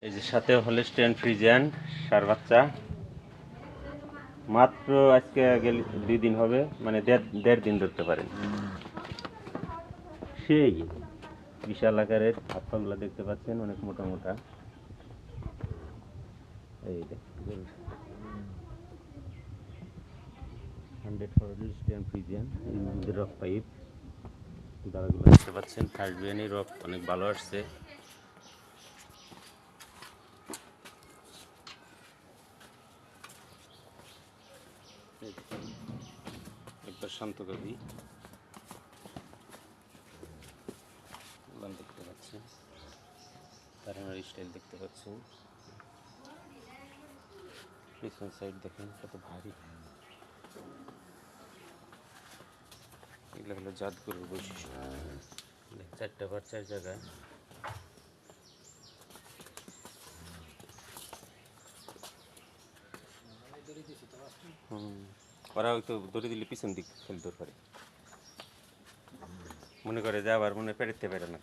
এই যে সাথে হলস্টিয়ান ফ্রিজিয়ান সার বাচ্চা মাত্র আজকে গেলে 2 দিন হবে, মানে দেড় দিন ধরতে পারেন। সেই বিশাল আকারের হাত পাগুলো দেখতে পাচ্ছেন, অনেক মোটা মোটা। এই দেখুন 100 হলস্টিয়ান ফ্রিজিয়ান। এই মধ্যে রক পাইপ দাঁড়াগুলো দেখতে পাচ্ছেন, ফার্স্ট বিয়ানি রক অনেক ভালো আসছে। একবার শান্ত কবি দেখতে পাচ্ছেন, কারণের স্টাইল দেখতে পাচ্ছেন। পিছন সাইড দেখেন কত ভারী। এগুলো হলো জাতগরুর বৈশিষ্ট্য। 4টা বার 4 জায়গায়। ওরা হয়তো দড়ি দিলে পিছন দিক ফেলতে পারে, মনে করে যে আবার মনে পেরেতে পারে না।